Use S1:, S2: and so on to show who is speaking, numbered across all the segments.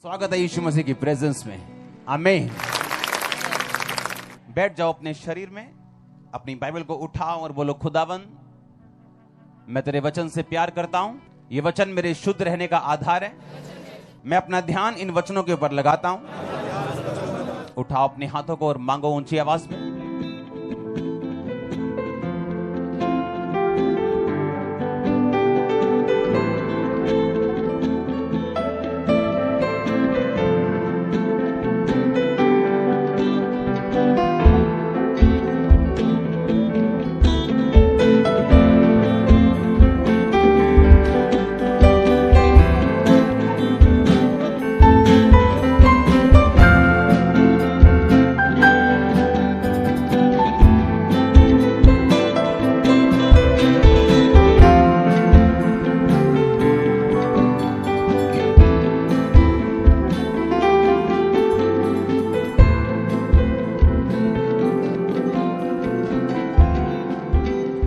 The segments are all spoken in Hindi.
S1: स्वागत है यीशु मसीह की प्रेजेंस में। आमीन। बैठ जाओ अपने शरीर में, अपनी बाइबल को उठाओ और बोलो, खुदावन मैं तेरे वचन से प्यार करता हूं। ये वचन मेरे शुद्ध रहने का आधार है। मैं अपना ध्यान इन वचनों के ऊपर लगाता हूं। उठाओ अपने हाथों को और मांगो ऊंची आवाज में।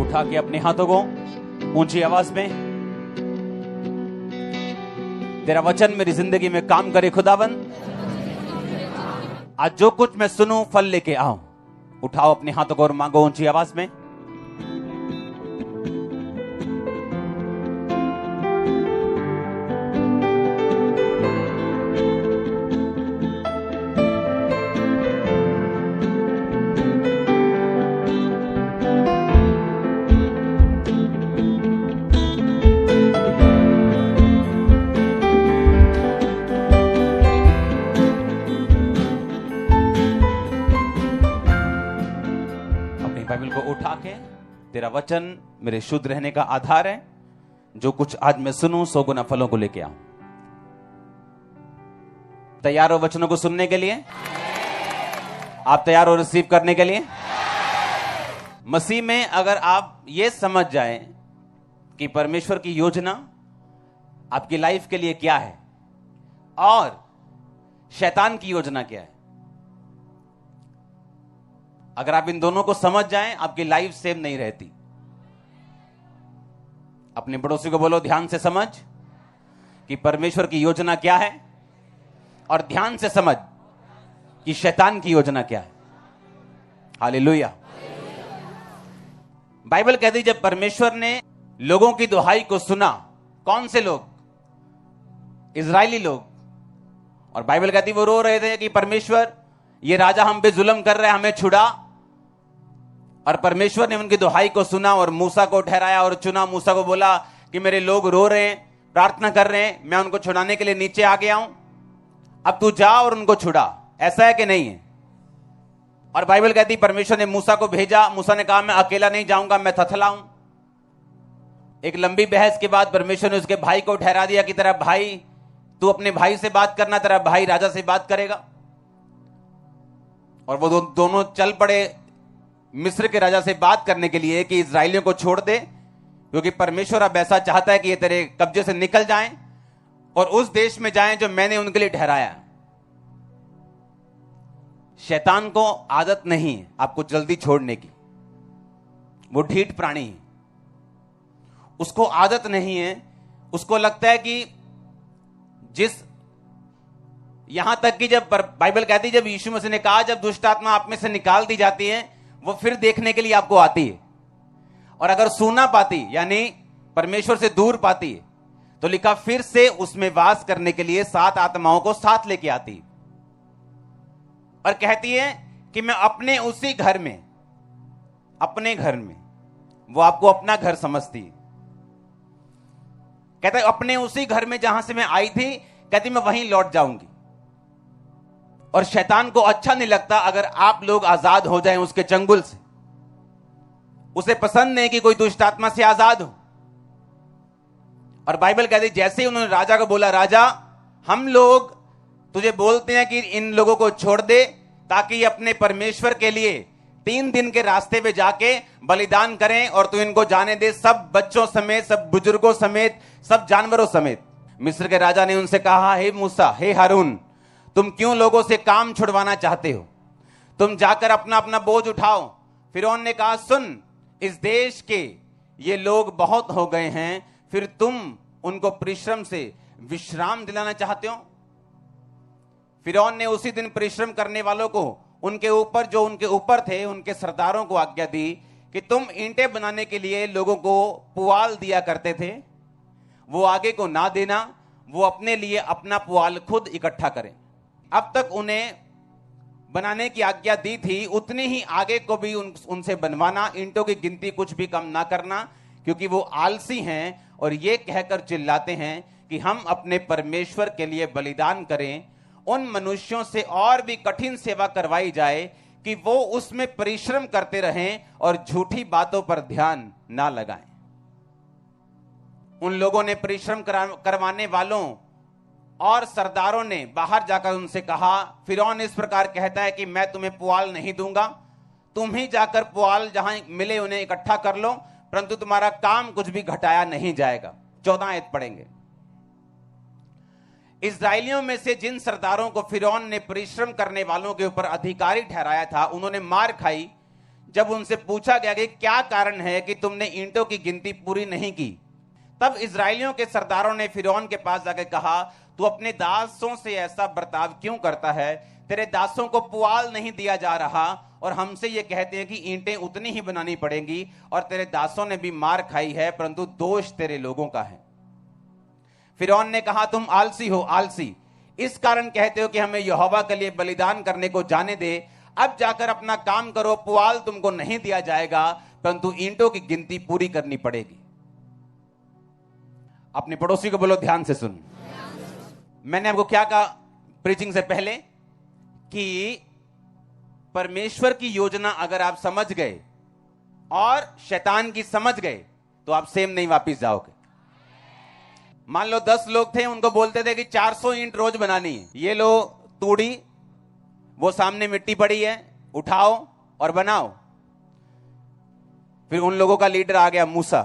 S1: उठा के अपने हाथों को ऊंची आवाज में, तेरा वचन मेरी जिंदगी में काम करे खुदावन। आज जो कुछ मैं सुनूं फल लेके आऊं। उठाओ अपने हाथों को और मांगो ऊंची आवाज में। बाइबल को उठा के, तेरा वचन मेरे शुद्ध रहने का आधार है। जो कुछ आज मैं सुनूं 100 गुना फलों को लेके आऊं। तैयार हो वचनों को सुनने के लिए? आप तैयार हो रिसीव करने के लिए? मसीह में अगर आप ये समझ जाएं कि परमेश्वर की योजना आपकी लाइफ के लिए क्या है और शैतान की योजना क्या है, अगर आप इन दोनों को समझ जाएं, आपकी लाइफ सेम नहीं रहती। अपने पड़ोसी को बोलो, ध्यान से समझ कि परमेश्वर की योजना क्या है और ध्यान से समझ कि शैतान की योजना क्या है। हालेलुया। बाइबल कहती जब परमेश्वर ने लोगों की दुहाई को सुना, कौन से लोग? इजरायली लोग। और बाइबल कहती वो रो रहे थे कि परमेश्वर ये राजा हम पे जुल्म कर रहा है, हमें छुड़ा। और परमेश्वर ने उनकी दुहाई को सुना और मूसा को ठहराया और चुना। मूसा को बोला कि मेरे लोग रो रहे हैं, प्रार्थना कर रहे हैं, मैं उनको छुड़ाने के लिए नीचे आ गया हूं, अब तू जा और उनको छुड़ा। ऐसा है कि नहीं है? और बाइबल कहती परमेश्वर ने मूसा को भेजा। मूसा ने कहा मैं अकेला नहीं जाऊंगा, मैं थथला हूं। एक लंबी बहस के बाद परमेश्वर ने उसके भाई को ठहरा दिया कि तेरा भाई, तू अपने भाई से बात करना, तेरा भाई राजा से बात करेगा। और वो दोनों चल पड़े मिस्र के राजा से बात करने के लिए कि इजराइलियों को छोड़ दे, क्योंकि परमेश्वर अब ऐसा चाहता है कि ये तेरे कब्जे से निकल जाएं और उस देश में जाएं जो मैंने उनके लिए ठहराया। शैतान को आदत नहीं है आपको जल्दी छोड़ने की। वो ढीठ प्राणी है, उसको आदत नहीं है। उसको लगता है कि यहां तक कि जब बाइबल कहती जब यीशु मसीह ने कहा जब दुष्ट आत्मा आप में से निकाल दी जाती है, वो फिर देखने के लिए आपको आती है। और अगर सूना पाती यानी परमेश्वर से दूर पाती है, तो लिखा फिर से उसमें वास करने के लिए 7 आत्माओं को साथ लेके आती है और कहती है कि मैं अपने उसी घर में, अपने घर में, वो आपको अपना घर समझती है। कहता है अपने उसी घर में जहां से मैं आई थी, कहती मैं वहीं लौट जाऊंगी। और शैतान को अच्छा नहीं लगता अगर आप लोग आजाद हो जाएं उसके चंगुल से। उसे पसंद नहीं कि कोई दुष्ट आत्मा से आजाद हो। और बाइबल कहती जैसे ही उन्होंने राजा को बोला, राजा हम लोग तुझे बोलते हैं कि इन लोगों को छोड़ दे ताकि ये अपने परमेश्वर के लिए 3 दिन के रास्ते पे जाके बलिदान करें और तू इनको जाने दे, सब बच्चों समेत, सब बुजुर्गों समेत, सब जानवरों समेत। मिस्र के राजा ने उनसे कहा, हे मूसा, हे हारून, तुम क्यों लोगों से काम छुड़वाना चाहते हो? तुम जाकर अपना अपना बोझ उठाओ। फिरौन ने कहा, सुन, इस देश के ये लोग बहुत हो गए हैं, फिर तुम उनको परिश्रम से विश्राम दिलाना चाहते हो? फिरौन ने उसी दिन परिश्रम करने वालों को, उनके ऊपर जो उनके ऊपर थे, उनके सरदारों को आज्ञा दी कि तुम ईंटें बनाने के लिए लोगों को पुआल दिया करते थे, वो आगे को ना देना, वो अपने लिए अपना पुआल खुद इकट्ठा करें। अब तक उन्हें बनाने की आज्ञा दी थी, उतनी ही आगे को भी उनसे बनवाना, ईंटों की गिनती कुछ भी कम ना करना, क्योंकि वो आलसी हैं और ये कहकर चिल्लाते हैं कि हम अपने परमेश्वर के लिए बलिदान करें। उन मनुष्यों से और भी कठिन सेवा करवाई जाए कि वो उसमें परिश्रम करते रहें और झूठी बातों पर ध्यान ना लगाएं। उन लोगों ने परिश्रम करवाने वालों और सरदारों ने बाहर जाकर उनसे कहा, फिरौन इस प्रकार कहता है कि मैं तुम्हें पुआल नहीं दूंगा, तुम ही जाकर पुआल जहां मिले उन्हें इकट्ठा कर लो, परंतु तुम्हारा काम कुछ भी घटाया नहीं जाएगा। 14 आयत पढ़ेंगे। इस्राएलियों में से जिन सरदारों को फिरौन ने परिश्रम करने वालों के ऊपर अधिकारी ठहराया था, उन्होंने मार खाई। जब उनसे पूछा गया कि क्या कारण है कि तुमने ईंटों की गिनती पूरी नहीं की, तब इस्राएलियों के सरदारों ने फिरौन के पास जाकर कहा, तू अपने दासों से ऐसा बर्ताव क्यों करता है? तेरे दासों को पुआल नहीं दिया जा रहा और हमसे ये कहते हैं कि ईंटें उतनी ही बनानी पड़ेंगी, और तेरे दासों ने भी मार खाई है, परंतु दोष तेरे लोगों का है। फिरौन ने कहा, तुम आलसी हो, आलसी, इस कारण कहते हो कि हमें यहोवा के लिए बलिदान करने को जाने दे। अब जाकर अपना काम करो, पुआल तुमको नहीं दिया जाएगा, परंतु ईंटों की गिनती पूरी करनी पड़ेगी। अपने पड़ोसी को बोलो, ध्यान से सुन। मैंने आपको क्या कहा प्रीचिंग से पहले कि परमेश्वर की योजना अगर आप समझ गए और शैतान की समझ गए तो आप सेम नहीं वापस जाओगे। मान लो 10 लोग थे, उनको बोलते थे कि 400 ईंट रोज बनानी है, ये लो तूड़ी, वो सामने मिट्टी पड़ी है, उठाओ और बनाओ। फिर उन लोगों का लीडर आ गया मूसा,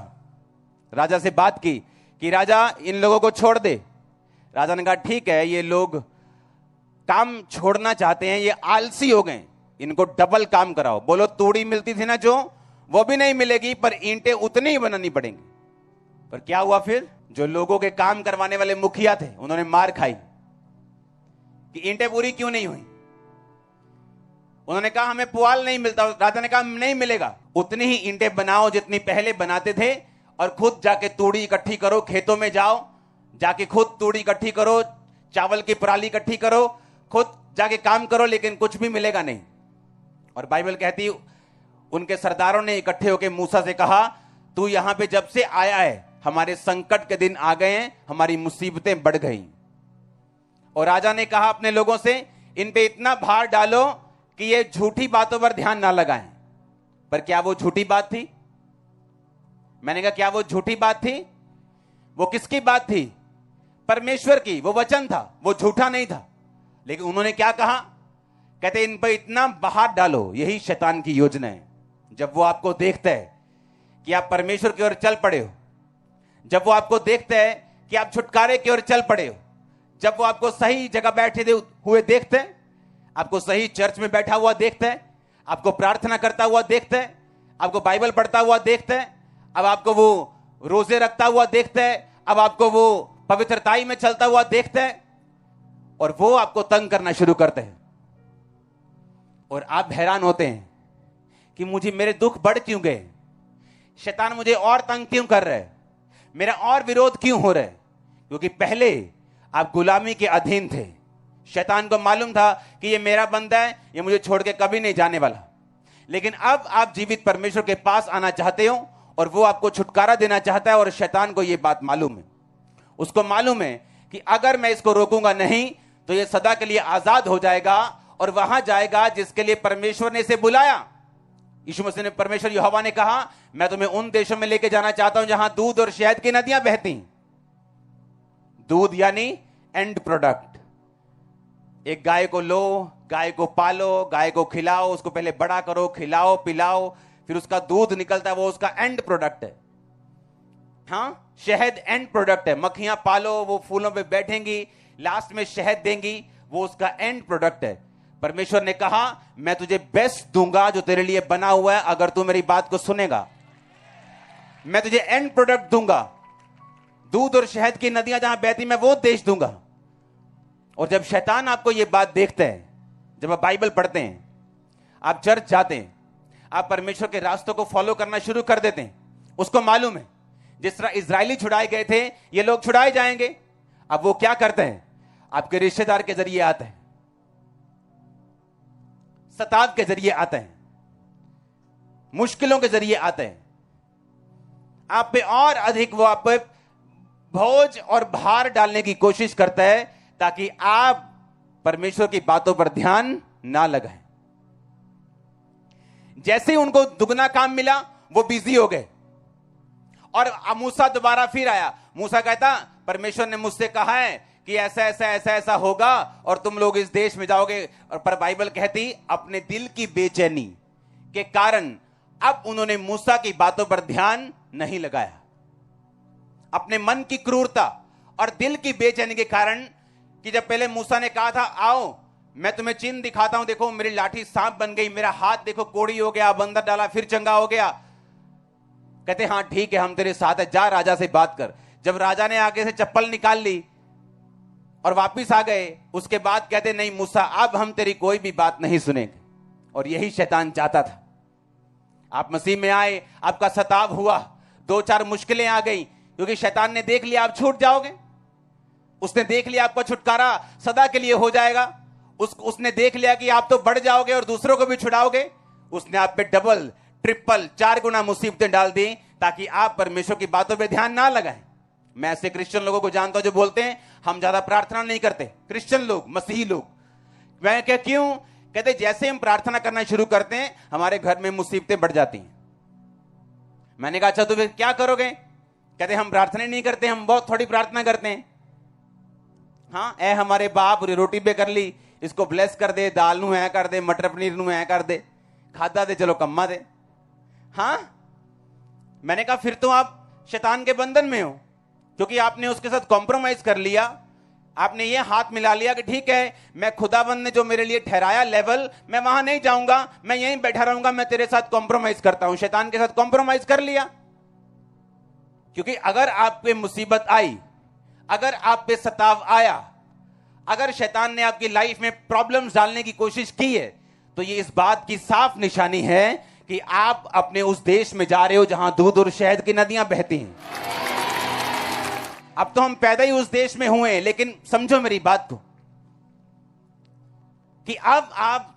S1: राजा से बात की कि राजा इन लोगों को छोड़ दे। राजा ने कहा ठीक है, ये लोग काम छोड़ना चाहते हैं, ये आलसी हो गए, इनको डबल काम कराओ। बोलो, तूड़ी मिलती थी ना जो, वो भी नहीं मिलेगी, पर ईंटें उतनी ही बनानी पड़ेंगी। पर क्या हुआ फिर? जो लोगों के काम करवाने वाले मुखिया थे, उन्होंने मार खाई कि ईंटें पूरी क्यों नहीं हुई। उन्होंने कहा हमें पुआल नहीं मिलता। राजा ने कहा नहीं मिलेगा, उतनी ही ईंटें बनाओ जितनी पहले बनाते थे, और खुद जाके तूड़ी इकट्ठी करो, खेतों में जाओ, जाके खुद तूड़ी इकट्ठी करो, चावल की पराली इकट्ठी करो, खुद जाके काम करो, लेकिन कुछ भी मिलेगा नहीं। और बाइबल कहती उनके सरदारों ने इकट्ठे होकर मूसा से कहा, तू यहां पे जब से आया है हमारे संकट के दिन आ गए हैं, हमारी मुसीबतें बढ़ गई। और राजा ने कहा अपने लोगों से, इन पे इतना भार डालो कि ये झूठी बातों पर ध्यान ना लगाएं। पर क्या वो झूठी बात थी? मैंने कहा क्या वो झूठी बात थी? वो किसकी बात थी? परमेश्वर की। वो वचन था, वो झूठा नहीं था। लेकिन उन्होंने क्या कहा? कहते इन पर इतना बाहर डालो। यही शैतान की योजना है। जब वो आपको देखता है कि आप परमेश्वर की ओर चल पड़े हो, जब वो आपको देखता है कि आप छुटकारे की ओर चल पड़े हो, जब वो आपको सही जगह बैठे हुए देखते हैं, आपको सही चर्च में बैठा हुआ देखता है, आपको प्रार्थना करता हुआ देखता है, आपको बाइबल पढ़ता हुआ देखता है, अब आपको वो रोजे रखता हुआ देखता है, अब आपको वो पवित्रताई में चलता हुआ देखता है, और वो आपको तंग करना शुरू करते हैं। और आप हैरान होते हैं कि मुझे मेरे दुख बढ़ क्यों गए, शैतान मुझे और तंग क्यों कर रहा है, मेरा और विरोध क्यों हो रहा है। क्योंकि पहले आप गुलामी के अधीन थे। शैतान को मालूम था कि ये मेरा बंदा है, ये मुझे छोड़ के कभी नहीं जाने वाला। लेकिन अब आप जीवित परमेश्वर के पास आना चाहते हो, और वो आपको छुटकारा देना चाहता है। और शैतान को ये बात मालूम है, उसको मालूम है कि अगर मैं इसको रोकूंगा नहीं तो ये सदा के लिए आजाद हो जाएगा और वहां जाएगा जिसके लिए परमेश्वर ने इसे बुलाया। यीशु मसीह ने, परमेश्वर यहोवा ने कहा, मैं तुम्हें उन देशों में लेके जाना चाहता हूं जहां दूध और शहद की नदियां बहती। दूध यानी एंड प्रोडक्ट। एक गाय को लो, गाय को पालो, गाय को खिलाओ, उसको पहले बड़ा करो, खिलाओ पिलाओ, फिर उसका दूध निकलता है, वो उसका एंड प्रोडक्ट है। हाँ, शहद एंड प्रोडक्ट है। मक्खियां पालो, वो फूलों पे बैठेंगी, लास्ट में शहद देंगी, वो उसका एंड प्रोडक्ट है। परमेश्वर ने कहा, मैं तुझे बेस्ट दूंगा जो तेरे लिए बना हुआ है, अगर तू मेरी बात को सुनेगा। मैं तुझे एंड प्रोडक्ट दूंगा, दूध और शहद की नदियां जहां बहती, मैं वो देश दूंगा। और जब शैतान आपको यह बात देखता है, जब आप बाइबल पढ़ते हैं, आप चर्च जाते हैं, आप परमेश्वर के रास्तों को फॉलो करना शुरू कर देते हैं, उसको मालूम है जिस तरह इजरायली छुड़ाए गए थे ये लोग छुड़ाए जाएंगे। अब वो क्या करते हैं? आपके रिश्तेदार के जरिए आते हैं, सताव के जरिए आते हैं, मुश्किलों के जरिए आते हैं, आप पे और अधिक वो आप पे बोझ और भार डालने की कोशिश करता है ताकि आप परमेश्वर की बातों पर ध्यान ना लगाएं। जैसे ही उनको दुगना काम मिला वो बिजी हो गए और मूसा दोबारा फिर आया। मूसा कहता परमेश्वर ने मुझसे कहा है कि ऐसा ऐसा ऐसा ऐसा होगा और तुम लोग इस देश में जाओगे। और पर बाइबल कहती अपने दिल की बेचैनी के कारण अब उन्होंने मूसा की बातों पर ध्यान नहीं लगाया। अपने मन की क्रूरता और दिल की बेचैनी के कारण कि जब पहले मूसा ने कहा था आओ मैं तुम्हें चिन्ह दिखाता हूं, देखो मेरी लाठी सांप बन गई, मेरा हाथ देखो कोड़ी हो गया, बंदर डाला फिर चंगा हो गया। कहते हां ठीक है हम तेरे साथ है, जा राजा से बात कर। जब राजा ने आगे से चप्पल निकाल ली और वापिस आ गए, उसके बाद कहते नहीं मूसा अब हम तेरी कोई भी बात नहीं सुनेंगे। और यही शैतान चाहता था। आप मसीह में आए, आपका सताव हुआ, 2-4 मुश्किलें आ गई क्योंकि शैतान ने देख लिया आप छूट जाओगे, उसने देख लिया आपका छुटकारा सदा के लिए हो जाएगा, उसने देख लिया कि आप तो बढ़ जाओगे और दूसरों को भी छुड़ाओगे। उसने आप पे डबल ट्रिपल 4 गुना मुसीबतें डाल दी ताकि आप परमेश्वर की बातों पे ध्यान ना लगाएं। मैं ऐसे क्रिश्चियन लोगों को जानता हूं जो बोलते हैं हम ज्यादा प्रार्थना नहीं करते, क्रिश्चियन लोग, मसीही लोग। मैं क्या क्यों? कहते जैसे हम प्रार्थना करना शुरू करते हैं हमारे घर में मुसीबतें बढ़ जाती हैं। मैंने कहा अच्छा तो फिर क्या करोगे? कहते हम प्रार्थना नहीं करते, हम बहुत थोड़ी प्रार्थना करते हैं। हाँ ए हमारे बाप रोटी पे कर ली, इसको ब्लेस कर दे, दाल नू है कर दे, मटर पनीर नू है कर दे, खादा दे चलो कम्मा दे। हाँ मैंने कहा फिर तो आप शैतान के बंधन में हो क्योंकि आपने उसके साथ कॉम्प्रोमाइज कर लिया। आपने ये हाथ मिला लिया कि ठीक है मैं खुदाबंद ने जो मेरे लिए ठहराया लेवल, मैं वहां नहीं जाऊंगा, मैं यहीं बैठा रहूंगा, मैं तेरे साथ कॉम्प्रोमाइज करता हूं। शैतान के साथ कॉम्प्रोमाइज कर लिया। क्योंकि अगर आप पे मुसीबत आई, अगर आप पे सताव आया, अगर शैतान ने आपकी लाइफ में प्रॉब्लम्स डालने की कोशिश की है तो ये इस बात की साफ निशानी है कि आप अपने उस देश में जा रहे हो जहां दूध और शहद की नदियां बहती हैं। अब तो हम पैदा ही उस देश में हुए हैं, लेकिन समझो मेरी बात को कि अब आप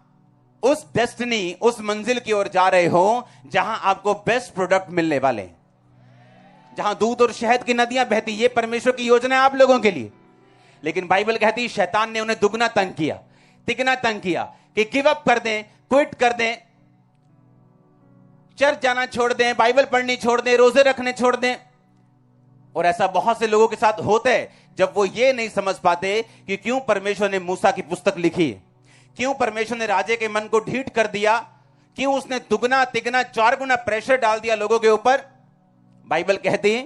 S1: उस डेस्टिनी, उस मंजिल की ओर जा रहे हो जहां आपको बेस्ट प्रोडक्ट मिलने वाले हैं, जहां दूध और शहद की नदियां बहती। ये परमेश्वर की योजना है आप लोगों के लिए। लेकिन बाइबल कहती है शैतान ने उन्हें दुगना तंग किया, तिगना तंग किया कि गिव अप कर दें, क्विट कर दें, चर्च जाना छोड़ दें, बाइबल पढ़नी छोड़ दें, रोजे रखने छोड़ दें। और ऐसा बहुत से लोगों के साथ होता है जब वो ये नहीं समझ पाते कि क्यों परमेश्वर ने मूसा की पुस्तक लिखी है, क्यों परमेश्वर ने राजे के मन को ढीठ कर दिया, क्यों उसने दुगना तिगना 4 गुना प्रेशर डाल दिया लोगों के ऊपर। बाइबल कहती है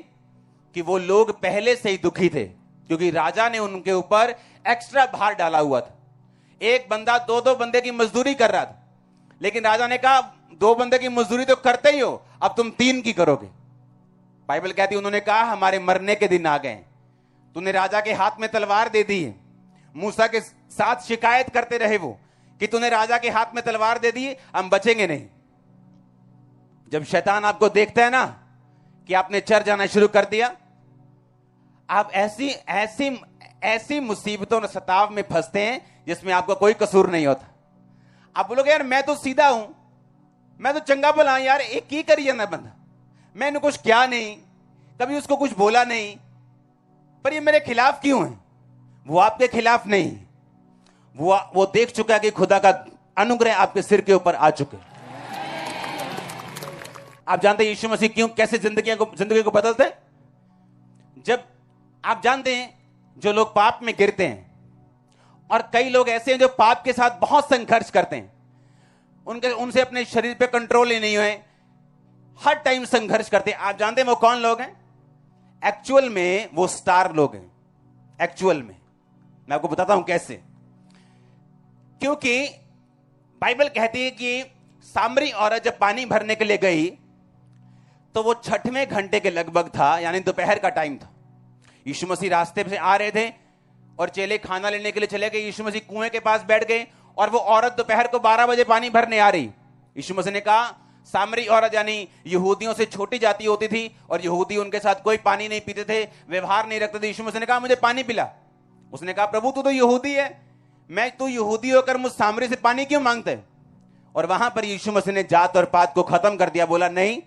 S1: कि वो लोग पहले से ही दुखी थे क्योंकि राजा ने उनके ऊपर एक्स्ट्रा भार डाला हुआ था। एक बंदा 2-2 बंदे की मजदूरी कर रहा था, लेकिन राजा ने कहा 2 बंदे की मजदूरी तो करते ही हो, अब तुम 3 की करोगे। बाइबल कहती उन्होंने कहा हमारे मरने के दिन आ गए, तूने राजा के हाथ में तलवार दे दी है। मूसा के साथ शिकायत करते रहे वो कि तूने राजा के हाथ में तलवार दे दी, हम बचेंगे नहीं। जब शैतान आपको देखता है ना कि आपने चर्च जाना शुरू कर दिया, आप ऐसी ऐसी ऐसी मुसीबतों और सताव में फंसते हैं जिसमें आपका कोई कसूर नहीं होता। आप बोलोगे यार मैं तो सीधा हूं, मैं तो चंगा भला यार, एक ही करिए ना बंदा, मैंने कुछ किया नहीं, कभी उसको कुछ बोला नहीं, पर ये मेरे खिलाफ क्यों है? वो आपके खिलाफ नहीं, वो देख चुका है कि खुदा का अनुग्रह आपके सिर के ऊपर आ चुके। आप जानते हैं यीशु मसीह क्यों कैसे जिंदगी को बदलते हैं? जब आप जानते हैं जो लोग पाप में गिरते हैं, और कई लोग ऐसे हैं जो पाप के साथ बहुत संघर्ष करते हैं, उनसे अपने शरीर पे कंट्रोल ही नहीं हुए, हर टाइम संघर्ष करते हैं। आप जानते हैं वो कौन लोग हैं? एक्चुअल में वो स्टार लोग हैं। एक्चुअल में मैं आपको बताता हूं कैसे। क्योंकि बाइबल कहती है कि सामरी औरत जब पानी भरने के लिए गई तो वो 6वें घंटे के लगभग था, यानी दोपहर का टाइम था। यीशु मसीह रास्ते से आ रहे थे, और चेले खाना लेने के लिए चले गए। यीशु मसीह कुएं के पास बैठ गए और वो औरत दोपहर को 12 बजे पानी भरने आ रही। यीशु मसीह ने कहा, सामरी औरत यानी यहूदियों से छोटी जाति होती थी और यहूदी उनके साथ कोई पानी नहीं पीते थे, व्यवहार नहीं रखते थे। यीशु मसीह ने कहा, मुझे पानी पिला। उसने कहा, प्रभु तू तो यहूदी है, मैं तू यहूदी होकर मुझ सामरी से पानी क्यों मांगते है? और वहां पर यीशु मसीह ने जात और पात को खत्म कर दिया। बोला, नहीं,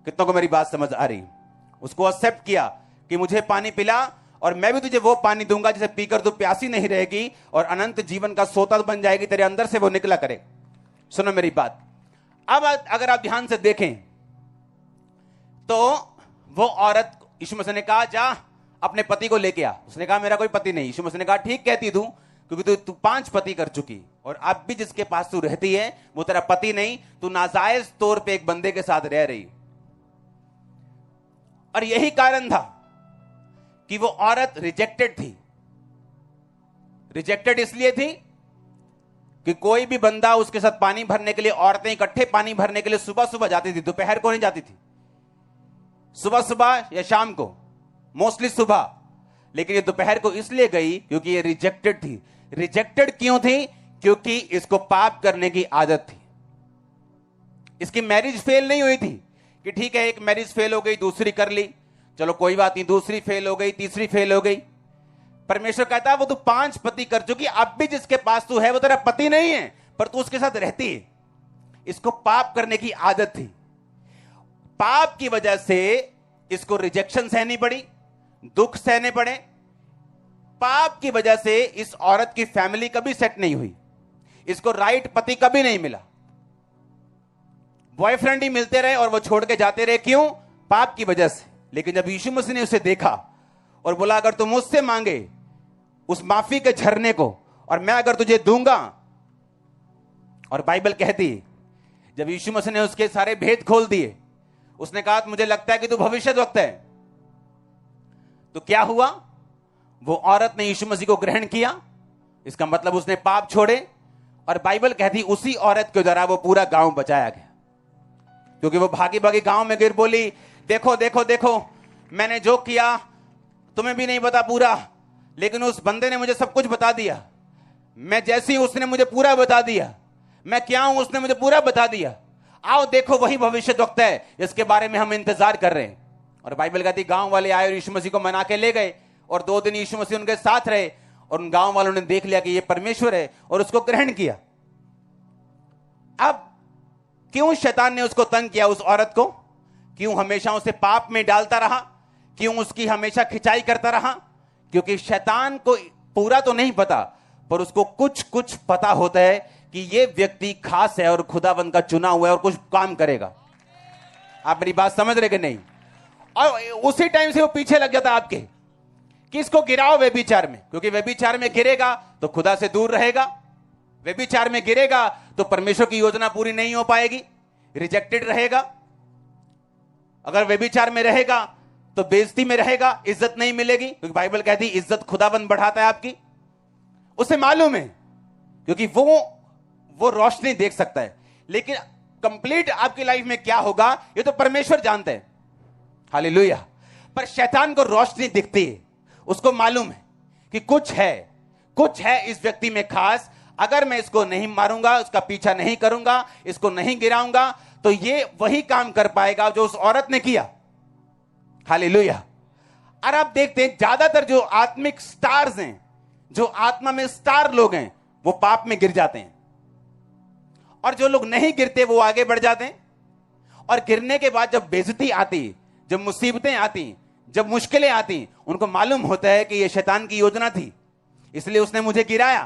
S1: कितनों को मेरी बात समझ आ रही? उसको एक्सेप्ट किया कि मुझे पानी पिला और मैं भी तुझे वो पानी दूंगा जिसे पीकर तू प्यासी नहीं रहेगी और अनंत जीवन का सोता बन जाएगी, तेरे अंदर से वो निकला करे। सुनो मेरी बात। अब अगर आप ध्यान से देखें तो वो औरत, यीशु मसीह ने कहा, जा अपने पति को लेके आ। उसने कहा, मेरा कोई पति नहीं। यीशु मसीह ने कहा, ठीक कहती तू, क्योंकि तू 5 पति कर चुकी और अब भी जिसके पास तू रहती है वो तेरा पति नहीं, तू नाजायज तौर पे एक बंदे के साथ रह रही। और यही कारण था कि वो औरत रिजेक्टेड थी। रिजेक्टेड इसलिए थी कि कोई भी बंदा उसके साथ पानी भरने के लिए, औरतें इकट्ठे पानी भरने के लिए सुबह सुबह जाती थी, दोपहर को नहीं जाती थी, सुबह सुबह या शाम को, मोस्टली सुबह। लेकिन ये दोपहर को इसलिए गई क्योंकि ये रिजेक्टेड थी। रिजेक्टेड क्यों थी? क्योंकि इसको पाप करने की आदत थी। इसकी मैरिज फेल नहीं हुई थी कि ठीक है एक मैरिज फेल हो गई, दूसरी कर ली, चलो कोई बात नहीं, दूसरी फेल हो गई, तीसरी फेल हो गई। परमेश्वर कहता है वो तू 5 पति कर चुकी, अब भी जिसके पास तू है वो तेरा पति नहीं है, पर तू उसके साथ रहती है। इसको पाप करने की आदत थी। पाप की वजह से इसको रिजेक्शन सहनी पड़ी, दुख सहने पड़े। पाप की वजह से इस औरत की फैमिली कभी सेट नहीं हुई, इसको राइट पति कभी नहीं मिला। बॉयफ्रेंड ही मिलते रहे और वो छोड़ के जाते रहे। क्यों? पाप की वजह से। लेकिन जब यीशु मसीह ने उसे देखा और बोला, अगर तू मुझसे मांगे उस माफी के झरने को और मैं अगर तुझे दूंगा। और बाइबल कहती जब यीशु मसीह ने उसके सारे भेद खोल दिए, उसने कहा, मुझे लगता है कि तू भविष्यद्वक्ता है। तो क्या हुआ? वो औरत ने यीशु मसीह को ग्रहण किया, इसका मतलब उसने पाप छोड़े। और बाइबल कहती उसी औरत के द्वारा वो पूरा गांव बचाया गया, क्योंकि वो भागी भागी गांव में गिर बोली, देखो देखो देखो मैंने जो किया तुम्हें भी नहीं पता पूरा, लेकिन उस बंदे ने मुझे सब कुछ बता दिया। मैं जैसी उसने मुझे पूरा बता दिया, मैं क्या हूं उसने मुझे पूरा बता दिया। आओ देखो वही भविष्यद्वक्ता है जिसके बारे में हम इंतजार कर रहे हैं। और बाइबल कहती गांव वाले आए और यीशु मसीह को मना के ले गए और 2 दिन यीशु मसीह उनके साथ रहे और उन गांव वालों ने देख लिया कि ये परमेश्वर है और उसको ग्रहण किया। अब क्यों शैतान ने उसको तंग किया, उस औरत को? क्यों हमेशा उसे पाप में डालता रहा? क्यों उसकी हमेशा खिंचाई करता रहा? क्योंकि शैतान को पूरा तो नहीं पता, पर उसको कुछ कुछ पता होता है कि ये व्यक्ति खास है और खुदावंद का चुना हुआ है और कुछ काम करेगा। आप मेरी बात समझ रहे कि नहीं? और उसी टाइम से वो पीछे लग जाता आपके कि इसको गिराओ व्यभिचार में, क्योंकि व्यभिचार में गिरेगा तो खुदा से दूर रहेगा, व्यभिचार में गिरेगा तो परमेश्वर की योजना पूरी नहीं हो पाएगी, रिजेक्टेड रहेगा। अगर व्यभिचार में रहेगा तो बेइज्जती में रहेगा, इज्जत नहीं मिलेगी, क्योंकि बाइबल कहती है इज्जत खुदाबंद बढ़ाता है आपकी। उसे मालूम है, क्योंकि वो रोशनी देख सकता है, लेकिन कंप्लीट आपकी लाइफ में क्या होगा ये तो परमेश्वर जानते हैं। हालेलुया। पर शैतान को रोशनी दिखती है, उसको मालूम है कि कुछ है इस व्यक्ति में खास। अगर मैं इसको नहीं मारूंगा, उसका पीछा नहीं करूंगा, इसको नहीं गिराऊंगा, तो ये वही काम कर पाएगा जो उस औरत ने किया। हालेलुया। और आप देखते हैं ज्यादातर जो आत्मिक स्टार्स हैं, जो आत्मा में स्टार लोग हैं, वो पाप में गिर जाते हैं, और जो लोग नहीं गिरते वो आगे बढ़ जाते हैं। और गिरने के बाद जब बेइज्जती आती, जब मुसीबतें आती, जब मुश्किलें आती, उनको मालूम होता है कि यह शैतान की योजना थी, इसलिए उसने मुझे गिराया।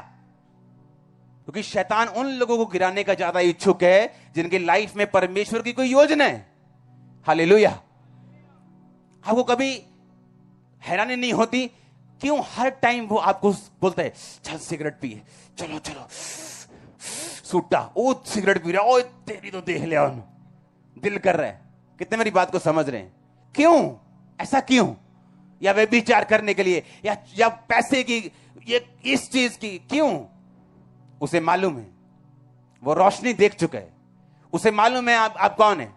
S1: क्योंकि शैतान उन लोगों को गिराने का ज्यादा इच्छुक है जिनकी लाइफ में परमेश्वर की कोई योजना है। हालेलुया। आपको कभी हैरानी नहीं होती क्यों हर टाइम वो आपको बोलता है चल सिगरेट पिए, चलो चलो, सूटा ओ सिगरेट पी रहा, ओ तेरी तो देख लिया, दिल कर रहा है। कितने मेरी बात को समझ रहे हैं? क्यों ऐसा? क्यों? या वे विचार करने के लिए, या पैसे की, ये इस चीज की, क्यों? उसे मालूम है, वो रोशनी देख चुका है, उसे मालूम है आप कौन है,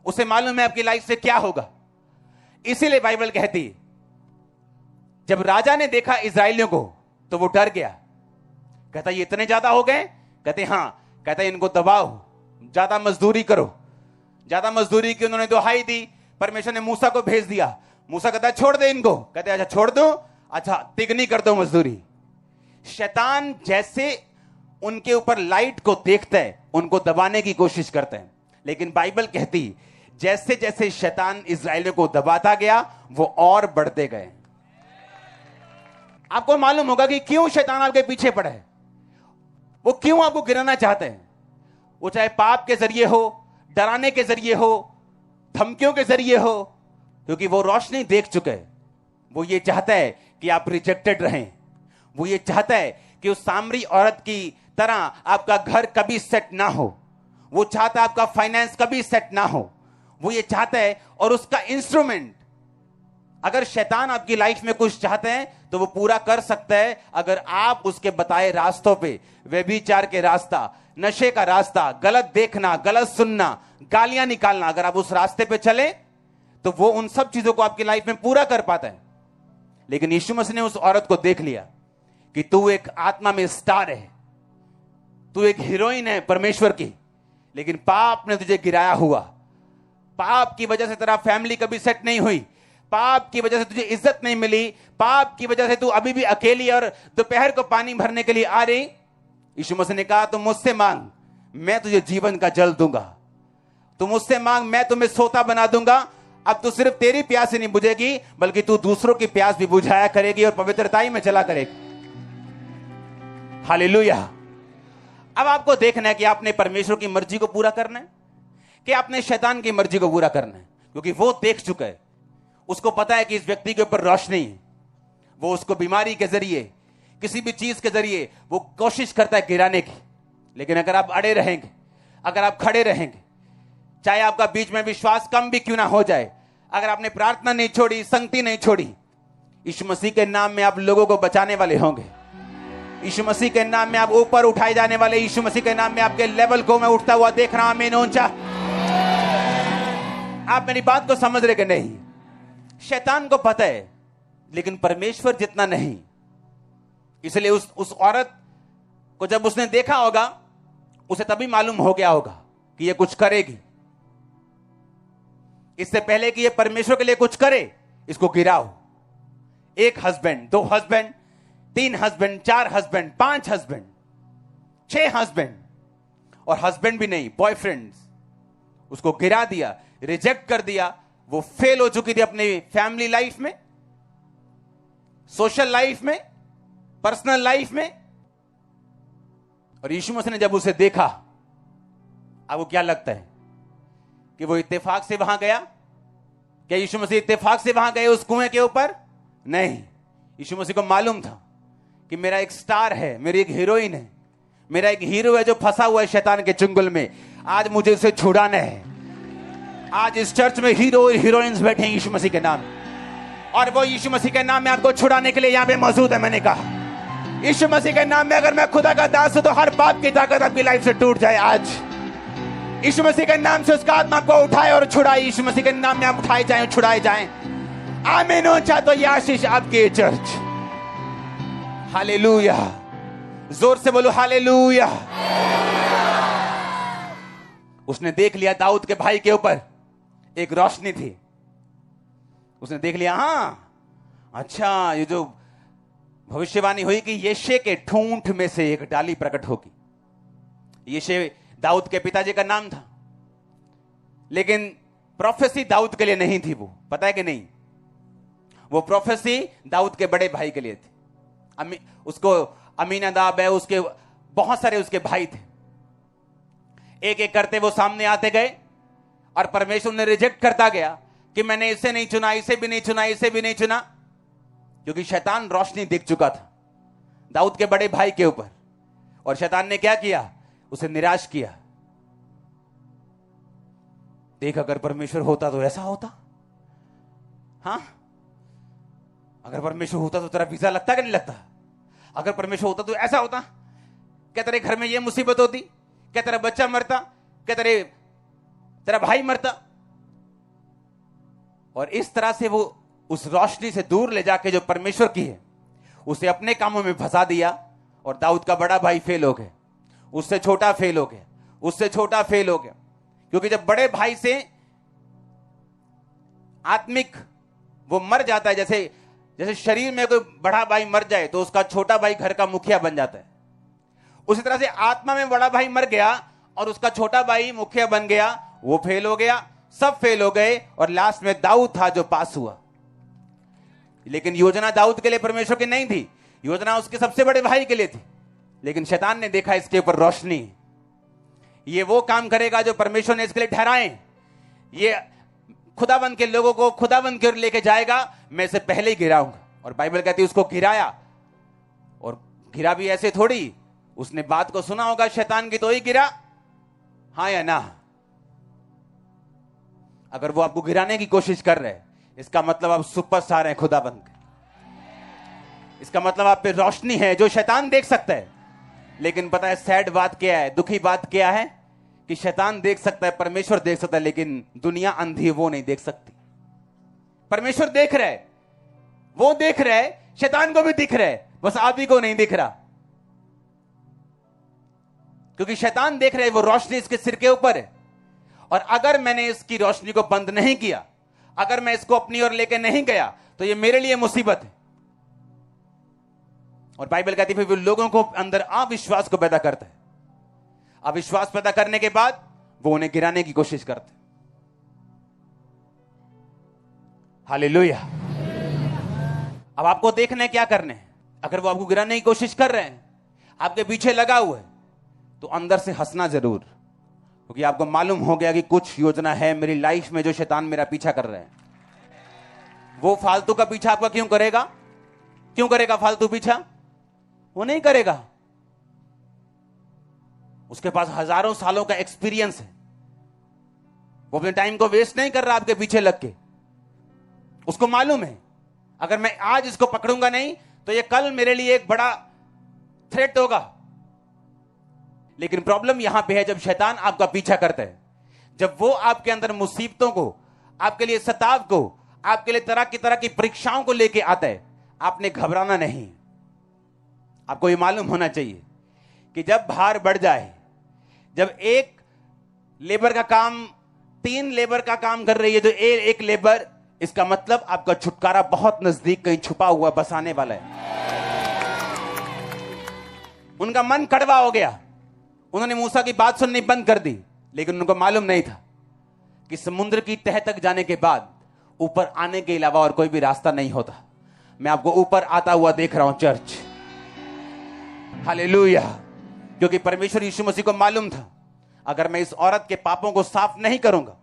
S1: उसे मालूम है आपकी लाइफ से क्या होगा। इसीलिए बाइबल कहती है जब राजा ने देखा इजराइलियों को तो वो डर गया। कहता ये इतने ज्यादा हो गए? कहते हाँ। कहता इनको दबाओ, ज्यादा मजदूरी करो। ज्यादा मजदूरी की उन्होंने दुहाई दी। परमेश्वर ने मूसा को भेज दिया। मूसा कहता छोड़ दे इनको। कहते अच्छा छोड़ दो, अच्छा तिगनी कर दो मजदूरी। शैतान जैसे उनके ऊपर लाइट को देखता है उनको दबाने की कोशिश करता है, लेकिन बाइबल कहती जैसे जैसे शैतान इजराइलियों को दबाता गया वो और बढ़ते गए। आपको मालूम होगा कि क्यों शैतान आपके पीछे पड़ा है, वो क्यों आपको गिराना चाहते हैं। वो चाहे पाप के जरिए हो, डराने के जरिए हो, धमकियों के जरिए हो, क्योंकि वो रोशनी देख चुके हैं। वो ये चाहता है कि आप रिजेक्टेड रहें। वो ये चाहता है कि उस सामरी औरत की तरह आपका घर कभी सेट ना हो। वो चाहता है आपका फाइनेंस कभी सेट ना हो। वो ये चाहता है, और उसका इंस्ट्रूमेंट, अगर शैतान आपकी लाइफ में कुछ चाहते हैं तो वो पूरा कर सकता है अगर आप उसके बताए रास्तों पे, व्यभिचार के रास्ता, नशे का रास्ता, गलत देखना, गलत सुनना, गालियां निकालना, अगर आप उस रास्ते पे चले तो वो उन सब चीजों को आपकी लाइफ में पूरा कर पाता है। लेकिन यीशु मसीह ने उस औरत को देख लिया कि तू एक आत्मा में स्टार है, तू एक हीरोइन है परमेश्वर की, लेकिन पाप ने तुझे गिराया हुआ। पाप की वजह से तेरा फैमिली कभी सेट नहीं हुई, पाप की वजह से तुझे इज्जत नहीं मिली, पाप की वजह से तू अभी भी अकेली और दोपहर को पानी भरने के लिए आ रही। यीशु मसीह ने कहा तुम मुझसे मांग, मैं तुझे जीवन का जल दूंगा। तुम मुझसे मांग, मैं तुम्हें सोता बना दूंगा। अब तू सिर्फ तेरी प्यास ही नहीं बुझेगी, बल्कि तू दूसरों की प्यास भी बुझाया करेगी और पवित्रता में चला करेगी। हालेलुया। अब आपको देखना है कि आपने परमेश्वर की मर्जी को पूरा करना है कि आपने शैतान की मर्जी को पूरा करना है, क्योंकि वो देख चुका है। उसको पता है कि इस व्यक्ति के ऊपर रोशनी है। वो उसको बीमारी के जरिए, किसी भी चीज के जरिए वो कोशिश करता है गिराने की। लेकिन अगर आप अड़े रहेंगे, अगर आप खड़े रहेंगे, चाहे आपका बीच में विश्वास कम भी क्यों ना हो जाए, अगर आपने प्रार्थना नहीं छोड़ी, संगति नहीं छोड़ी, यीशु मसीह के नाम में आप लोगों को बचाने वाले होंगे। यीशु मसीह के नाम में आप ऊपर उठाए जाने वाले। यीशु मसीह के नाम में आपके लेवल को मैं उठता हुआ देख रहा हूं। आमीन ऊंचा। आप मेरी बात को समझ रहे कि नहीं? शैतान को पता है, लेकिन परमेश्वर जितना नहीं। इसलिए उस औरत को जब उसने देखा होगा, उसे तभी मालूम हो गया होगा कि ये कुछ करेगी। इससे पहले कि ये परमेश्वर के लिए कुछ करे, इसको गिराओ। एक husband, 2 husband, 3 husband, 4 husband, 5 husband, 6 husband, और हस्बैंड भी नहीं, बॉयफ्रेंड्स, उसको गिरा दिया, रिजेक्ट कर दिया। वो फेल हो चुकी थी अपनी फैमिली लाइफ में, सोशल लाइफ में, पर्सनल लाइफ में। और यीशु मसीह ने जब उसे देखा, आपको क्या लगता है कि वो इत्तेफाक से वहां गया? क्या यीशु मसीह इत्तेफाक से वहां गए उस कुएं के ऊपर? नहीं। यीशु मसीह को मालूम था कि मेरा एक स्टार है, मेरी एक हीरोइन है, मेरा एक हीरो है जो फंसा हुआ है शैतान के चुंगल में। आज मुझे उसे छुड़ाना है। आज इस चर्च में हीरो और हीरोइंस बैठे हैं यीशु मसीह के नाम, और वो यीशु मसीह के नाम में आपको छुड़ाने के लिए यहां पे मौजूद है। मैंने कहा यीशु मसीह के नाम में अगर मैं खुदा का दास हूं तो हर पाप की ताकत आपकी लाइफ से टूट जाए। आज यीशु मसीह के नाम से उसका आत्मा को उठाए और छुड़ाए। यीशु मसीह के नाम में आप उठाए जाएं, छुड़ाए जाएं। आमीन ऊंचा। तो ये आशीष आपकी चर्च। हालेलुया। जोर से बोलो हालेलुया। उसने देख लिया दाऊद के भाई के ऊपर एक रोशनी थी। उसने देख लिया, हाँ अच्छा, ये जो भविष्यवाणी हुई कि यिशै के ठूंठ में से एक डाली प्रकट होगी। यिशै दाऊद के पिताजी का नाम था, लेकिन प्रोफेसी दाऊद के लिए नहीं थी। वो पता है कि नहीं? वो प्रोफेसी दाऊद के बड़े भाई के लिए थी। उसको अमीनादाब है, उसके बहुत सारे उसके भाई थे। एक एक करते वो सामने आते गए और परमेश्वर ने रिजेक्ट करता गया कि मैंने इसे नहीं चुना, इसे भी नहीं चुना, इसे भी नहीं चुना, क्योंकि शैतान रोशनी देख चुका था दाऊद के बड़े भाई के ऊपर। और शैतान ने क्या किया? उसे निराश किया। देख, अगर परमेश्वर होता तो ऐसा होता। हाँ, अगर परमेश्वर होता तो तेरा वीजा लगता कि नहीं लगता? अगर परमेश्वर होता तो ऐसा होता। क्या तेरे घर में यह मुसीबत होती? क्या तेरा बच्चा मरता? क्या तेरा भाई मरता? और इस तरह से वो उस रोशनी से दूर ले जाके जो परमेश्वर की है उसे अपने कामों में फंसा दिया। और दाऊद का बड़ा भाई फेल हो गया, उससे छोटा फेल हो गया, उससे छोटा फेल हो गया। क्योंकि जब बड़े भाई से आत्मिक वो मर जाता है, जैसे शरीर में कोई बड़ा भाई मर जाए तो उसका छोटा भाई घर का मुखिया बन जाता है, उसी तरह से आत्मा में बड़ा भाई मर गया और उसका छोटा भाई मुखिया बन गया। वो फेल हो गया, सब फेल हो गए और लास्ट में दाऊद था जो पास हुआ। लेकिन योजना दाऊद के लिए परमेश्वर की नहीं थी, योजना उसके सबसे बड़े भाई के लिए थी। लेकिन शैतान ने देखा इसके ऊपर रोशनी, ये वो काम करेगा जो परमेश्वर ने इसके लिए ठहराए, ये खुदाबंद के लोगों को खुदाबंद की ओर लेके जाएगा, मैं इसे पहले ही गिराऊंगा। और बाइबल कहती है उसको गिराया, और गिरा भी ऐसे थोड़ी, उसने बात को सुना होगा शैतान की तो ही गिरा, हाँ या ना। अगर वो आपको गिराने की कोशिश कर रहे हैं, इसका मतलब आप सुपरस्टार हैं खुदाबंद के, इसका मतलब आप पे रोशनी है जो शैतान देख सकता है। लेकिन पता है सैड बात क्या है, दुखी बात क्या है, कि शैतान देख सकता है, परमेश्वर देख सकता है, लेकिन दुनिया अंधी है, वो नहीं देख सकती। परमेश्वर देख रहा है, वो देख रहा है, शैतान को भी दिख रहा है, बस आप ही को नहीं दिख रहा। क्योंकि शैतान देख रहा है वो रोशनी इसके सिर के ऊपर है, और अगर मैंने इसकी रोशनी को बंद नहीं किया, अगर मैं इसको अपनी ओर लेके नहीं गया, तो ये मेरे लिए मुसीबत है। और बाइबल कहती है फिर लोगों को अंदर अविश्वास को पैदा करता है, अविश्वास पैदा करने के बाद वो उन्हें गिराने की कोशिश करते। हालेलुया। अब आपको देखना है क्या करने है। अगर वो आपको गिराने की कोशिश कर रहे हैं, आपके पीछे लगा हुआ है, तो अंदर से हंसना जरूर, क्योंकि आपको मालूम हो गया कि कुछ योजना है मेरी लाइफ में जो शैतान मेरा पीछा कर रहे हैं। वो फालतू का पीछा आपका क्यों करेगा? क्यों करेगा फालतू पीछा? वो नहीं करेगा, उसके पास हजारों सालों का एक्सपीरियंस है, वो अपने टाइम को वेस्ट नहीं कर रहा आपके पीछे लग के। उसको मालूम है अगर मैं आज इसको पकड़ूंगा नहीं तो ये कल मेरे लिए एक बड़ा थ्रेट होगा। लेकिन प्रॉब्लम यहां पे है, जब शैतान आपका पीछा करता है, जब वो आपके अंदर मुसीबतों को, आपके लिए सताव को, आपके लिए तरह की परीक्षाओं को लेके आता है, आपने घबराना नहीं। आपको ये मालूम होना चाहिए कि जब भार बढ़ जाए, जब एक लेबर का काम 3 लेबर का काम कर रही है, तो एक लेबर, इसका मतलब आपका छुटकारा बहुत नजदीक कहीं छुपा हुआ बसाने वाला है। उनका मन कड़वा हो गया, उन्होंने मूसा की बात सुननी बंद कर दी, लेकिन उनको मालूम नहीं था कि समुद्र की तह तक जाने के बाद ऊपर आने के अलावा और कोई भी रास्ता नहीं होता। मैं आपको ऊपर आता हुआ देख रहा हूं चर्च, हालेलुया। क्योंकि परमेश्वर यीशु मसीह को मालूम था, अगर मैं इस औरत के पापों को साफ नहीं करूंगा,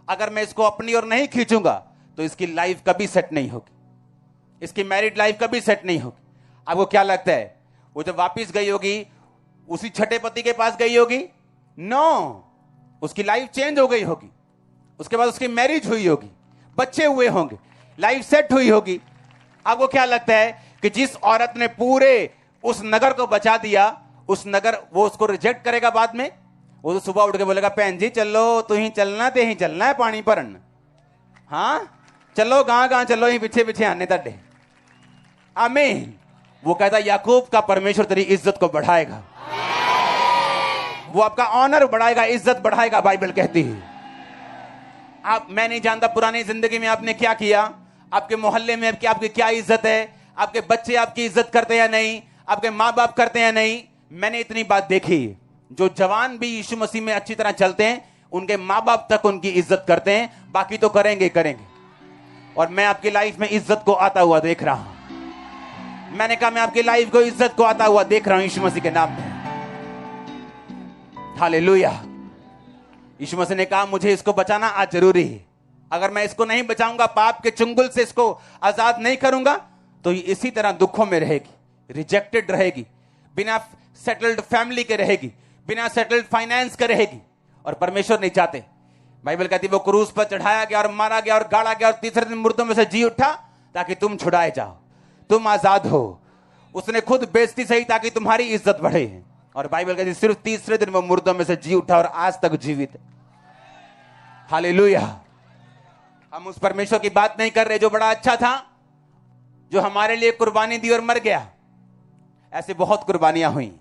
S1: अगर मैं इसको अपनी ओर नहीं खींचूंगा, तो इसकी लाइफ कभी सेट नहीं होगी, इसकी मैरिड लाइफ कभी सेट नहीं होगी। आपको क्या लगता है वो जब वापस गई होगी उसी छठे पति के पास गई होगी? नो, उसकी लाइफ चेंज हो गई होगी, उसके बाद उसकी मैरिज हुई होगी, बच्चे हुए होंगे, लाइफ सेट हुई होगी। आपको क्या लगता है कि जिस औरत ने पूरे उस नगर को बचा दिया, उस नगर वो उसको रिजेक्ट करेगा बाद में? वो तो सुबह उठ के बोलेगा, बहन जी चलो, तू ही चलना, ते ही चलना है पानी भरन, हाँ चलो, गां चलो, ही पीछे पीछे आने तड्डे। आमीन। वो कहता याकूब का परमेश्वर तेरी इज्जत को बढ़ाएगा, वो आपका ऑनर बढ़ाएगा, इज्जत बढ़ाएगा। बाइबल कहती है, मैं नहीं जानता पुरानी जिंदगी में आपने क्या किया, आपके मोहल्ले में आपकी क्या इज्जत है, आपके बच्चे आपकी इज्जत करते हैं या नहीं, आपके माँ बाप करते हैं नहीं। मैंने इतनी बात देखी, जो जवान भी यीशु मसीह में अच्छी तरह चलते हैं, उनके माँ बाप तक उनकी इज्जत करते हैं, बाकी तो करेंगे। और मैं आपकी लाइफ में इज्जत को आता हुआ देख रहा हूं। मैंने कहा मैं आपकी लाइफ को इज्जत को आता हुआ देख रहा हूं यीशु मसीह के नाम में। हालेलुया। यीशु मसीह ने कहा मुझे इसको बचाना आज जरूरी है, अगर मैं इसको नहीं बचाऊंगा, पाप के चुंगल से इसको आजाद नहीं करूंगा, तो ये इसी तरह दुखों में रहेगी, रिजेक्टेड रहेगी, बिना सेटल्ड फैमिली के रहेगी, बिना सेटल्ड फाइनेंस के रहेगी। और परमेश्वर नहीं चाहते। बाइबल कहती है वो क्रूस पर चढ़ाया गया और मारा गया और गाड़ा गया और तीसरे दिन मुर्दों में से जी उठा ताकि तुम छुड़ाए जाओ, तुम आजाद हो। उसने खुद बेइज्जती सही ताकि तुम्हारी इज्जत बढ़े। और बाइबल कहती है सिर्फ तीसरे दिन वो मुर्दों में से जी उठा और आज तक जीवित है। हालेलुया। हम उस परमेश्वर की बात नहीं कर रहे जो बड़ा अच्छा था, जो हमारे लिए कुर्बानी दी और मर गया। ऐसे बहुत कुर्बानियां हुई,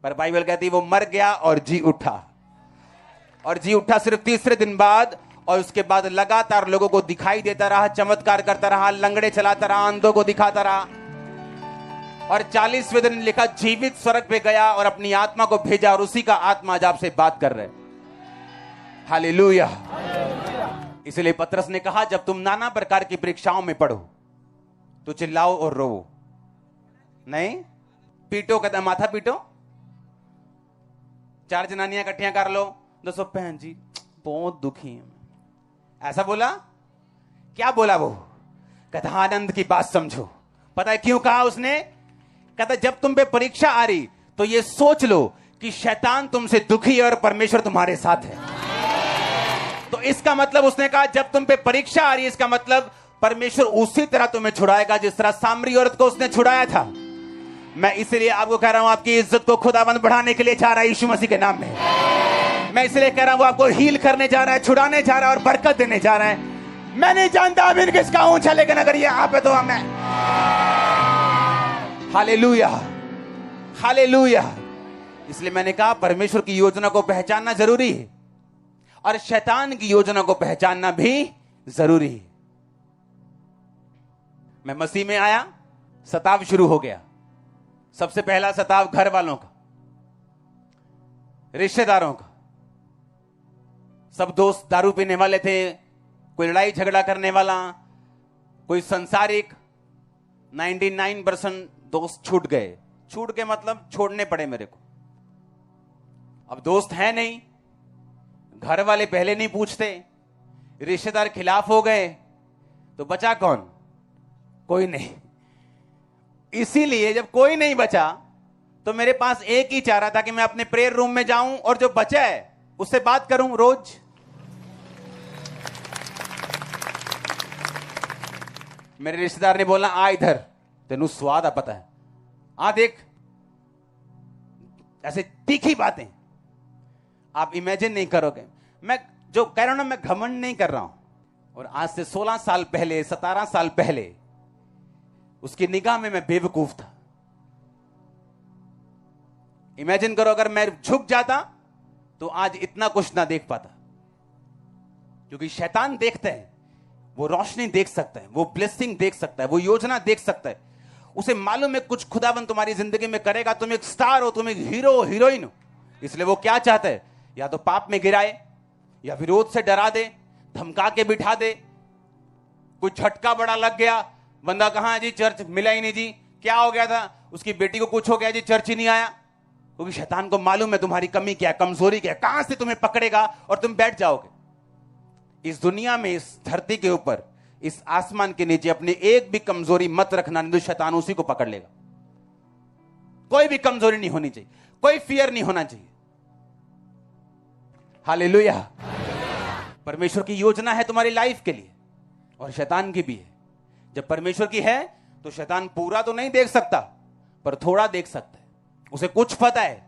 S1: पर बाइबल कहती है वो मर गया और जी उठा, और जी उठा सिर्फ तीसरे दिन बाद। और उसके बाद लगातार लोगों को दिखाई देता रहा, चमत्कार करता रहा, लंगड़े चलाता रहा, अंधों को दिखाता रहा। और 40वें दिन लिखा जीवित स्वर्ग पे गया और अपनी आत्मा को भेजा, और उसी का आत्मा आज आपसे बात कर रहे हैं। हालेलुया। इसलिए पतरस ने कहा जब तुम नाना प्रकार की परीक्षाओं में पढ़ो तो चिल्लाओ और रो नहीं, पीटो, कहता माथा पीटो। 4 जनानियां इकट्ठियां कर लो, दोस्तों बहन जी बहुत दुखी है, ऐसा बोला? क्या बोला वो? कहता आनंद की बात समझो। पता है क्यों कहा उसने? कहता जब तुम पे परीक्षा आ रही तो ये सोच लो कि शैतान तुमसे दुखी है और परमेश्वर तुम्हारे साथ है। तो इसका मतलब उसने कहा जब तुम पे परीक्षा आ रही है, इसका मतलब परमेश्वर उसी तरह तुम्हें छुड़ाएगा जिस तरह सामरी औरत को उसने छुड़ाया था। मैं इसलिए आपको कह रहा हूं, आपकी इज्जत को खुदाबंद बढ़ाने के लिए जा रहा है यीशु मसीह के नाम में। मैं इसलिए कह रहा हूं, वो आपको हील करने जा रहा है, छुड़ाने जा रहा है और बरकत देने जा रहा है। मैं नहीं जानता अमीन किसका ऊंचा, लेकिन अगर ये आप है तो हमें हालेलुया, हालेलुया। इसलिए मैंने कहा परमेश्वर की योजना को पहचानना जरूरी है और शैतान की योजना को पहचानना भी जरूरी है। मैं मसीह में आया, सताव शुरू हो गया। सबसे पहला सताव घर वालों का, रिश्तेदारों का। सब दोस्त दारू पीने वाले थे, कोई लड़ाई झगड़ा करने वाला, कोई संसारिक। 99% दोस्त छूट गए। छूट के मतलब छोड़ने पड़े मेरे को। अब दोस्त है नहीं, घर वाले पहले नहीं पूछते, रिश्तेदार खिलाफ हो गए, तो बचा कौन? कोई नहीं। इसीलिए जब कोई नहीं बचा तो मेरे पास एक ही चारा था कि मैं अपने प्रेयर रूम में जाऊं और जो बचा है उससे बात करूं रोज। मेरे रिश्तेदार ने बोला आ इधर, तेनू स्वाद आ पता है, आ देख। ऐसे तीखी बातें आप इमेजिन नहीं करोगे। मैं जो कह रहा हूं ना, मैं घमंड नहीं कर रहा हूं। और आज से 16 साल पहले, 17 साल पहले उसकी निगाह में मैं बेवकूफ था। इमेजिन करो अगर मैं झुक जाता तो आज इतना कुछ ना देख पाता। क्योंकि शैतान देखता है, वो रोशनी देख सकता है, वो ब्लेसिंग देख सकता है, वो योजना देख सकता है। उसे मालूम है कुछ खुदाबंद तुम्हारी जिंदगी में करेगा। तुम एक स्टार हो, तुम एक हीरो हो, हीरोइन हो। इसलिए वो क्या चाहता है? या तो पाप में गिराए, या विरोध से डरा दे, धमका के बिठा दे। कोई झटका बड़ा लग गया, बंदा कहां है जी? चर्च मिला ही नहीं जी। क्या हो गया था? उसकी बेटी को कुछ हो गया जी, चर्च ही नहीं आया। क्योंकि शैतान को मालूम है तुम्हारी कमी क्या है, कमजोरी क्या है, कहां से तुम्हें पकड़ेगा और तुम बैठ जाओगे। इस दुनिया में, इस धरती के ऊपर, इस आसमान के नीचे अपनी एक भी कमजोरी मत रखना, नहीं तो शैतान उसी को पकड़ लेगा। कोई भी कमजोरी नहीं होनी चाहिए, कोई फियर नहीं होना चाहिए। हालेलुया। परमेश्वर की योजना है तुम्हारी लाइफ के लिए और शैतान की भी है। जब परमेश्वर की है तो शैतान पूरा तो नहीं देख सकता, पर थोड़ा देख सकता है। उसे कुछ पता है,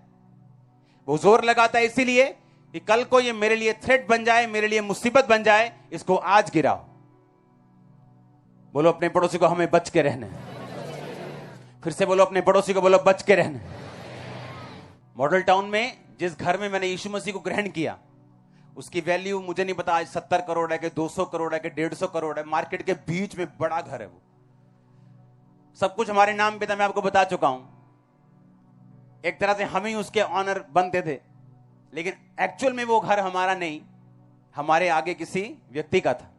S1: वो जोर लगाता है इसीलिए कि कल को ये मेरे लिए थ्रेट बन जाए, मेरे लिए मुसीबत बन जाए। इसको आज गिराओ। बोलो अपने पड़ोसी को हमें बच के रहना है। फिर से बोलो अपने पड़ोसी को, बोलो बच के रहना है। मॉडल टाउन में जिस घर में मैंने यीशु मसीह को ग्रहण किया, उसकी वैल्यू मुझे नहीं पता आज 70 करोड़ है कि 200 करोड़ है कि 150 करोड़ है। मार्केट के बीच में बड़ा घर है वो। सब कुछ हमारे नाम पे था, मैं आपको बता चुका हूं। एक तरह से हम ही उसके ऑनर बनते थे, लेकिन एक्चुअल में वो घर हमारा नहीं, हमारे आगे किसी व्यक्ति का था।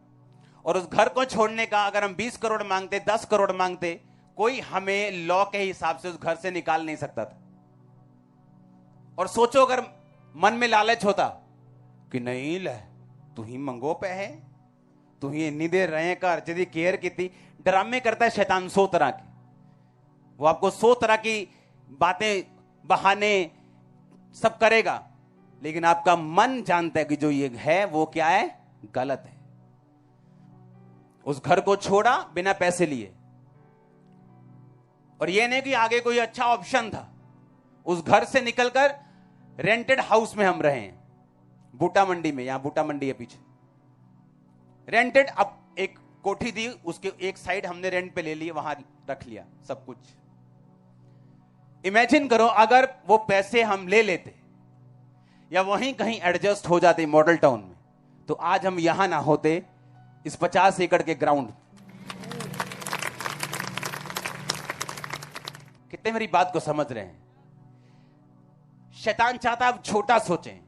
S1: और उस घर को छोड़ने का अगर हम 20 करोड़ मांगते, 10 करोड़ मांगते, कोई हमें लॉ के हिसाब से उस घर से निकाल नहीं सकता था। और सोचो अगर मन में लालच होता कि नहीं ले तू ही मंगो पे है, तू ही इतनी देर रहे कर, यदि केयर की। ड्रामे करता है शैतान 100 तरह के। वो आपको 100 तरह की बातें, बहाने सब करेगा, लेकिन आपका मन जानता है कि जो ये है वो क्या है? गलत है। उस घर को छोड़ा बिना पैसे लिए। और ये नहीं कि आगे कोई अच्छा ऑप्शन था। उस घर से निकलकर रेंटेड हाउस में हम रहे हैं, बूटा मंडी में। यहां बूटा मंडी है पीछे, रेंटेड। अब एक कोठी दी, उसके एक साइड हमने रेंट पे ले ली, वहां रख लिया सब कुछ। इमेजिन करो अगर वो पैसे हम ले लेते या वहीं कहीं एडजस्ट हो जाते मॉडल टाउन में, तो आज हम यहां ना होते इस 50 एकड़ के ग्राउंड। कितने मेरी बात को समझ रहे हैं? शैतान चाहता आप छोटा सोचें,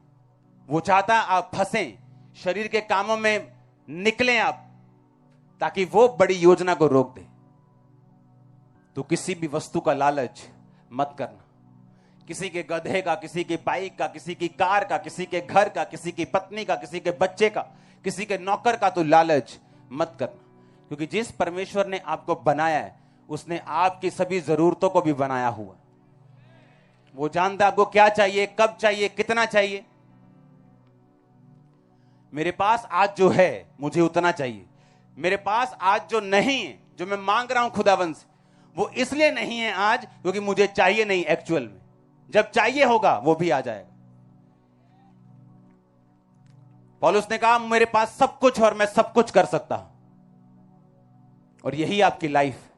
S1: वो चाहता आप फंसें, शरीर के कामों में निकलें आप, ताकि वो बड़ी योजना को रोक दे। तो किसी भी वस्तु का लालच मत करना। किसी के गधे का, किसी की बाइक का, किसी की कार का, किसी के घर का, किसी की पत्नी का, किसी के बच्चे का, किसी के नौकर का तो लालच मत करना। क्योंकि जिस परमेश्वर ने आपको बनाया है, उसने आपकी सभी जरूरतों को भी बनाया हुआ। वो जानता है आपको क्या चाहिए, कब चाहिए, कितना चाहिए। मेरे पास आज जो है मुझे उतना चाहिए। मेरे पास आज जो नहीं है, जो मैं मांग रहा हूं खुदावंद से, वो इसलिए नहीं है आज क्योंकि मुझे चाहिए नहीं एक्चुअल में। जब चाहिए होगा वो भी आ जाएगा। पौलुस ने कहा मेरे पास सब कुछ और मैं सब कुछ कर सकता हूं। और यही आपकी लाइफ।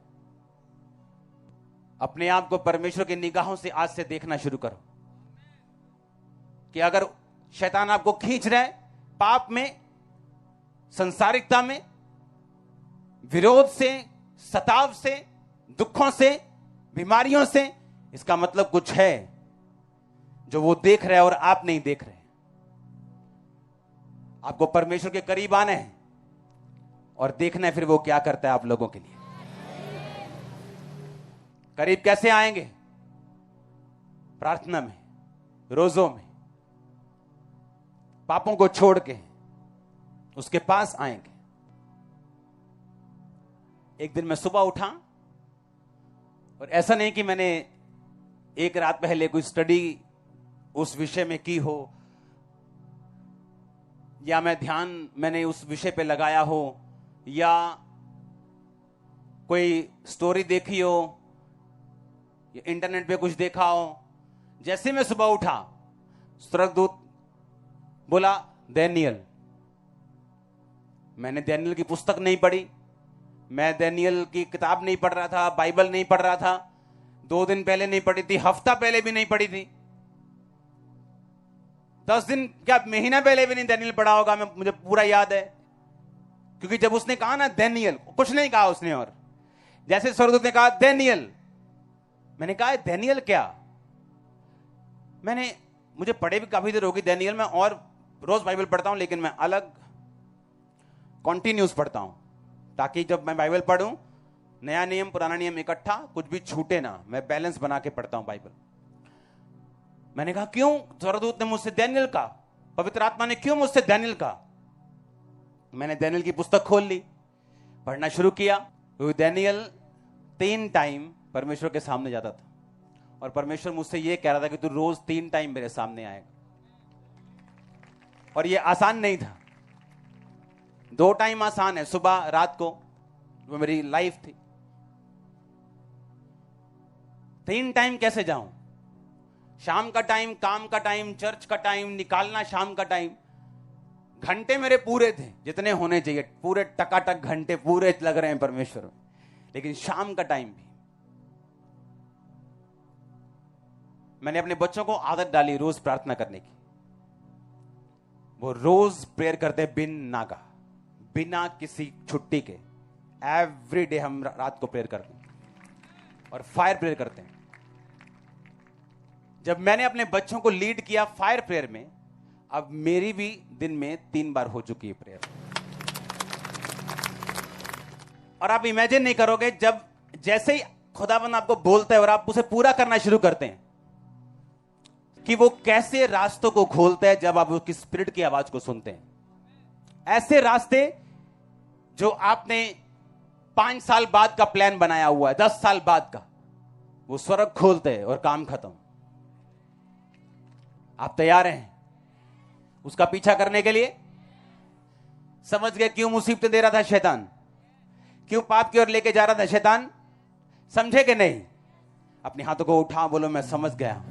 S1: अपने आप को परमेश्वर की निगाहों से आज से देखना शुरू करो कि अगर शैतान आपको खींच रहा है पाप में, संसारिकता में, विरोध से, सताव से, दुखों से, बीमारियों से, इसका मतलब कुछ है जो वो देख रहे हैं और आप नहीं देख रहे। आपको परमेश्वर के करीब आना है और देखना है फिर वो क्या करता है आप लोगों के लिए। करीब कैसे आएंगे? प्रार्थना में, रोजों में, पापों को छोड़ के उसके पास आएंगे। एक दिन मैं सुबह उठा और ऐसा नहीं कि मैंने एक रात पहले कोई स्टडी उस विषय में की हो या मैं ध्यान मैंने उस विषय पे लगाया हो या कोई स्टोरी देखी हो या इंटरनेट पे कुछ देखा हो। जैसे मैं सुबह उठा, स्वर्गदूत बोला दानियल। मैंने दानियल की पुस्तक नहीं पढ़ी, मैं दानियल की किताब नहीं पढ़ रहा था, बाइबल नहीं पढ़ रहा था, 2 दिन पहले नहीं पढ़ी थी, हफ्ता पहले भी नहीं पढ़ी थी, 10 दिन क्या महीना पहले भी नहीं दानियल पढ़ा होगा। मुझे पूरा याद है क्योंकि जब उसने कहा ना दानियल, कुछ नहीं कहा उसने, और जैसे स्वर्गदूत ने कहा दानियल, मैंने कहा दानियल क्या? मुझे पढ़े भी काफी देर होगी दानियल में, और रोज बाइबल पढ़ता हूं, लेकिन मैं अलग कॉन्टिन्यूस पढ़ता हूं ताकि जब मैं बाइबल पढ़ूं, नया नियम पुराना नियम इकट्ठा, कुछ भी छूटे ना, मैं बैलेंस बना के पढ़ता हूं बाइबल। मैंने कहा क्यों स्वर्गदूत ने मुझसे दानियल कहा, पवित्र आत्मा ने क्यों मुझसे दानियल कहा? मैंने दानियल की पुस्तक खोल ली, पढ़ना शुरू किया। दानियल 3 टाइम परमेश्वर के सामने जाता था और परमेश्वर मुझसे यह कह रहा था कि तू रोज 3 टाइम मेरे सामने आएगा। और यह आसान नहीं था। 2 टाइम आसान है, सुबह रात को, वो मेरी लाइफ थी। 3 टाइम कैसे जाऊं? शाम का टाइम, काम का टाइम, चर्च का टाइम निकालना, शाम का टाइम, घंटे मेरे पूरे थे जितने होने चाहिए, पूरे टकाटक घंटे पूरे लग रहे हैं परमेश्वर में। लेकिन शाम का टाइम भी मैंने अपने बच्चों को आदत डाली रोज प्रार्थना करने की। वो रोज प्रेयर करते बिन नागा, बिना किसी छुट्टी के। एवरी डे हम रात को प्रेयर करते हैं और फायर प्रेयर करते हैं। जब मैंने अपने बच्चों को लीड किया फायर प्रेयर में, अब मेरी भी दिन में 3 बार हो चुकी है प्रेयर। और आप इमेजिन नहीं करोगे, जब जैसे ही खुदावंद आपको बोलता है और आप उसे पूरा करना शुरू करते हैं, कि वो कैसे रास्तों को खोलता है जब आप उसकी स्पिरिट की आवाज को सुनते हैं। ऐसे रास्ते जो आपने 5 साल बाद का प्लान बनाया हुआ है, 10 साल बाद का, वो स्वर्ग खोलते हैं और काम खत्म। आप तैयार हैं उसका पीछा करने के लिए? समझ गए क्यों मुसीबतें दे रहा था शैतान, क्यों पाप की ओर लेके जा रहा था शैतान? समझे कि नहीं? अपने हाथों को उठा, बोलो मैं समझ गया।